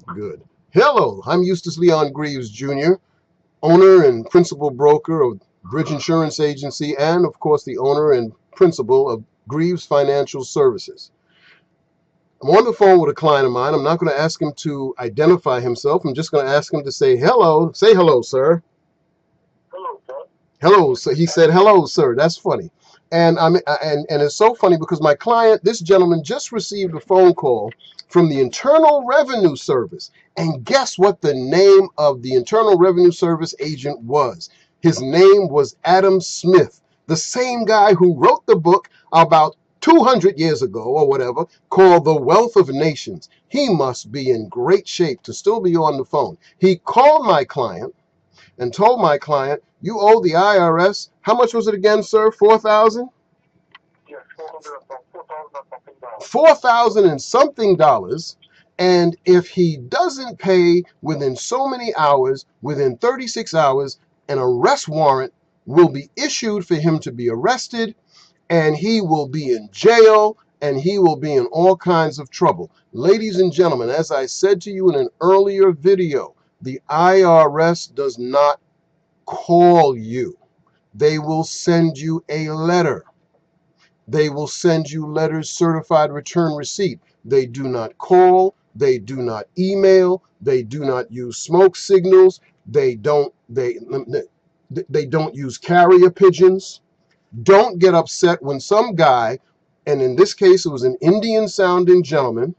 Good. Hello, I'm Eustace Leon Greaves Jr., owner and principal broker of Bridge Insurance Agency, and of course the owner and principal of Greaves Financial Services. I'm on the phone with a client of mine. I'm not going to ask him to identify himself. I'm just going to ask him to say hello. Say hello, sir. Hello, sir. Hello, so he said, hello, sir. That's funny. And it's so funny because my client, this gentleman, just received a phone call from the Internal Revenue Service. And guess what the name of the Internal Revenue Service agent was? His name was Adam Smith, the same guy who wrote the book about 200 years ago or whatever called The Wealth of Nations. He must be in great shape to still be on the phone. He called my client and told my client, you owe the IRS, how much was it again, sir? 4,000? Yes, 400 something dollars. 4,000 and something dollars. And if he doesn't pay within so many hours, within 36 hours, an arrest warrant will be issued for him to be arrested, and he will be in jail, and he will be in all kinds of trouble. Ladies and gentlemen, as I said to you in an earlier video, the IRS does not call you. They will send you a letter. They will send you letters, certified return receipt. They do not call. They do not email. They do not use smoke signals. They don't use carrier pigeons. Don't get upset when some guy, and in this case it was an Indian sounding gentleman,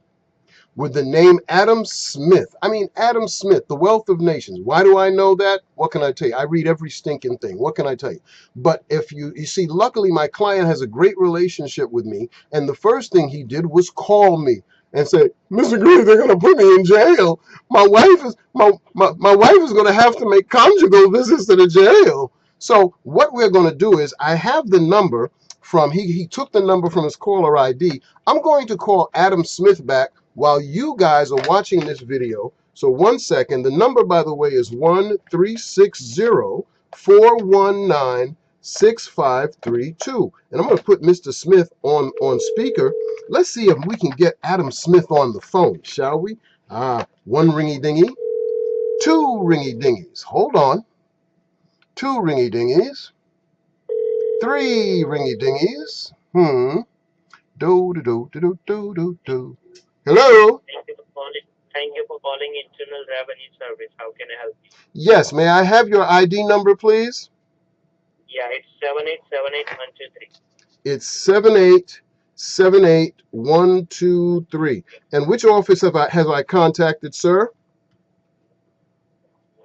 with the name Adam Smith. I mean, Adam Smith, The Wealth of Nations. Why do I know that? What can I tell you? I read every stinking thing. What can I tell you? But if you see, luckily my client has a great relationship with me. And the first thing he did was call me and say, Mr. Greaves, they're going to put me in jail. My wife is going to have to make conjugal visits to the jail. So what we're going to do is I have the number from, he took the number from his caller ID. I'm going to call Adam Smith back while you guys are watching this video. So 1 second. The number, by the way, is 1-360-419-6532. And I'm going to put Mr. Smith on speaker. Let's see if we can get Adam Smith on the phone, shall we? One ringy dingy, two ringy dingies. Hold on. Two ringy dingies. Three ringy dingies. Do do do do do do do. Hello. Thank you for calling Internal Revenue Service. How can I help you? Yes, may I have your ID number, please? Yeah, it's 7878123. It's 7878123. And which office have I contacted, sir?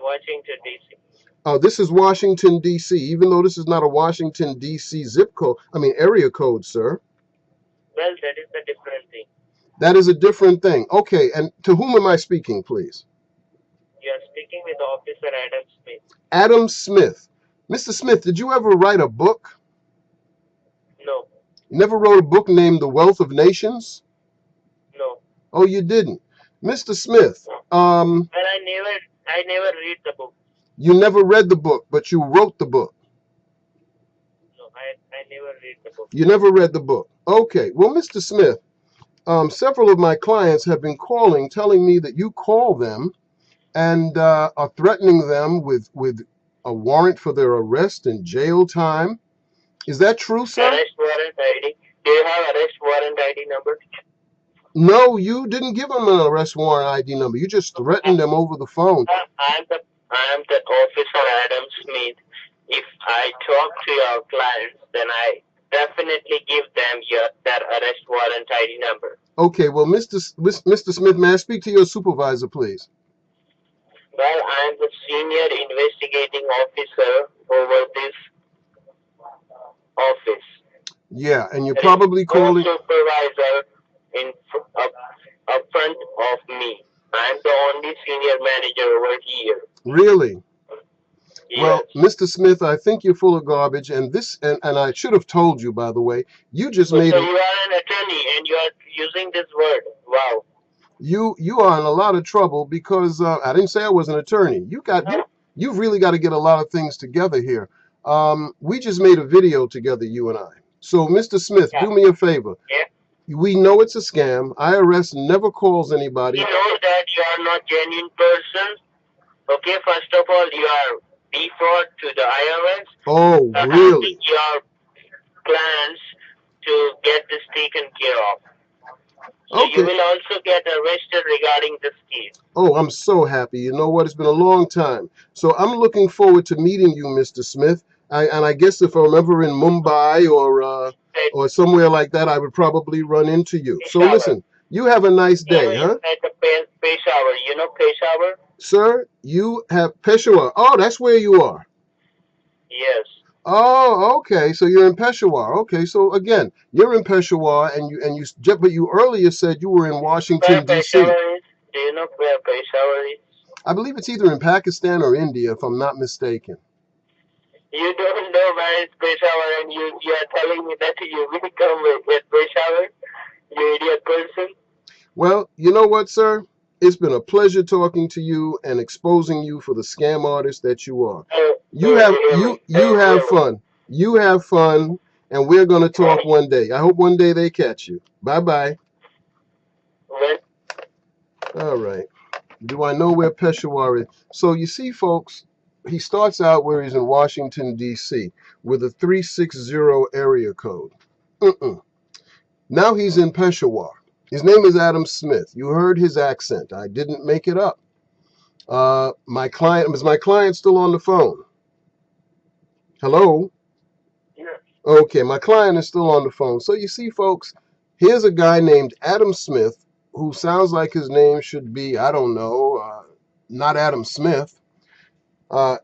Washington, D.C. Oh, this is Washington, D.C., even though this is not a Washington, D.C. area code, sir. Well, that is a different thing. That is a different thing. Okay, and to whom am I speaking, please? You are speaking with Officer Adam Smith. Adam Smith. Mr. Smith, did you ever write a book? No. Never wrote a book named The Wealth of Nations? No. Oh, you didn't. Mr. Smith, Well, I never read the book. You never read the book, but you wrote the book. No, I never read the book. You never read the book. Okay. Well, Mr. Smith, several of my clients have been calling, telling me that you call them and are threatening them with a warrant for their arrest and jail time. Is that true, sir? Arrest warrant ID. Do you have arrest warrant ID number? No, you didn't give them an arrest warrant ID number. You just threatened them over the phone. I am the Officer Adam Smith. If I talk to your clients, then I definitely give them their arrest warrant ID number. Okay, well, Mr. Smith, may I speak to your supervisor, please? Well, I am the senior investigating officer over this office. Yeah, and you're probably calling. No supervisor up front of me. I'm the only senior manager over here. Really? Yes. Well, Mr. Smith, I think you're full of garbage, and I should have told you, by the way, you just made. So you are an attorney, and you are using this word. Wow. You are in a lot of trouble because I didn't say I was an attorney. You've really got to get a lot of things together here. We just made a video together, you and I. So, Mr. Smith, do me a favor. Yeah. We know it's a scam. IRS never calls anybody. You know that you are not genuine person. Okay, first of all, you are defraud to the IRS, Oh, asking really? your plans to get this taken care of. So you Okay. will also get arrested regarding this case. Oh, I'm so happy. You know what? It's been a long time. So I'm looking forward to meeting you, Mr. Smith. And I guess if I'm ever in Mumbai At or somewhere like that, I would probably run into you. So Peshawar. listen, you have a nice No, day, it's huh? at the Peshawar. You know Peshawar? Sir, you have Peshawar. Oh, that's where you are. Yes. Oh, okay. So you're in Peshawar. Okay. So again, you're in Peshawar, but you earlier said you were in Where Washington D.C. Peshawar is? Do you know where Peshawar is? I believe it's either in Pakistan or India, if I'm not mistaken. You don't know where is Peshawar and you are telling me that you will come with Peshawar? You idiot person. Well, you know what, sir? It's been a pleasure talking to you and exposing you for the scam artist that you are. You have Really? you have fun. You have fun, and we're gonna talk one day. I hope one day they catch you. Bye bye. When All right. Do I know where Peshawar is? So you see, folks, he starts out where he's in Washington D.C. with a 360 area code. Mm-mm. Now he's in Peshawar. His name is Adam Smith. You heard his accent. I didn't make it up. Is my client still on the phone? Hello? yeah. Okay, my client is still on the phone. So you see, folks, here's a guy named Adam Smith who sounds like his name should be, I don't know, not Adam Smith. Uh,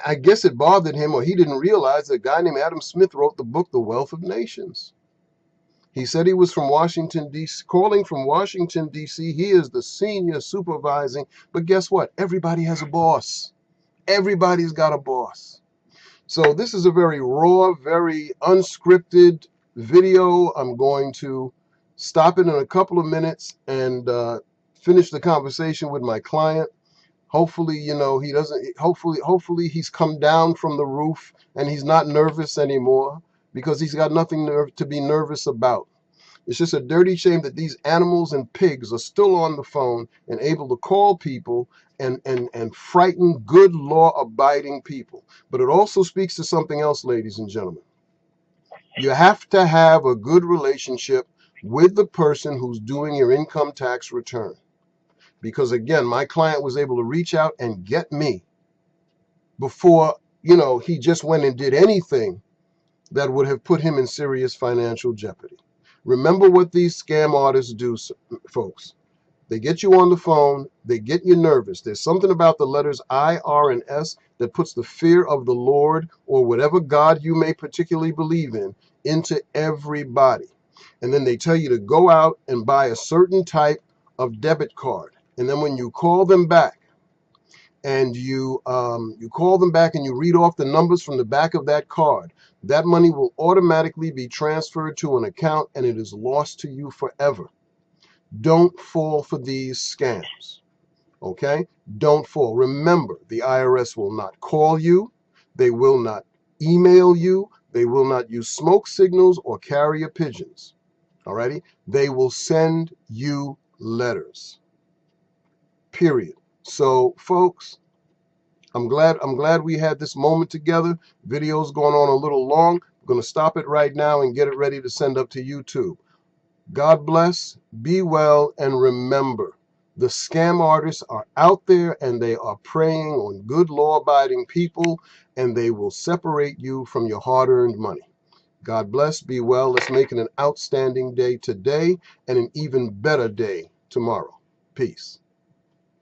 I guess it bothered him, or he didn't realize that a guy named Adam Smith wrote the book, The Wealth of Nations. He said he was from Washington, D.C., calling from Washington, D.C. He is the senior supervising, but guess what? Everybody has a boss. Everybody's got a boss. So this is a very raw, very unscripted video. I'm going to stop it in a couple of minutes and finish the conversation with my client. Hopefully, he doesn't. Hopefully he's come down from the roof and he's not nervous anymore because he's got nothing to be nervous about. It's just a dirty shame that these animals and pigs are still on the phone and able to call people and frighten good law abiding people. But it also speaks to something else, ladies and gentlemen. You have to have a good relationship with the person who's doing your income tax return. Because again, my client was able to reach out and get me before, he just went and did anything that would have put him in serious financial jeopardy. Remember what these scam artists do, folks. They get you on the phone, they get you nervous. There's something about the letters I, R, and S that puts the fear of the Lord or whatever God you may particularly believe in into everybody. And then they tell you to go out and buy a certain type of debit card. And then when you call them back, and you call them back and you read off the numbers from the back of that card, that money will automatically be transferred to an account and it is lost to you forever. Don't fall for these scams. Okay? Don't fall. Remember, the IRS will not call you. They will not email you. They will not use smoke signals or carrier pigeons. Alrighty? They will send you letters. Period. So, folks, I'm glad we had this moment together. Video's going on a little long. I'm going to stop it right now and get it ready to send up to YouTube. God bless, be well, and remember, the scam artists are out there and they are preying on good law-abiding people, and they will separate you from your hard-earned money. God bless, be well. Let's make it an outstanding day today and an even better day tomorrow. Peace.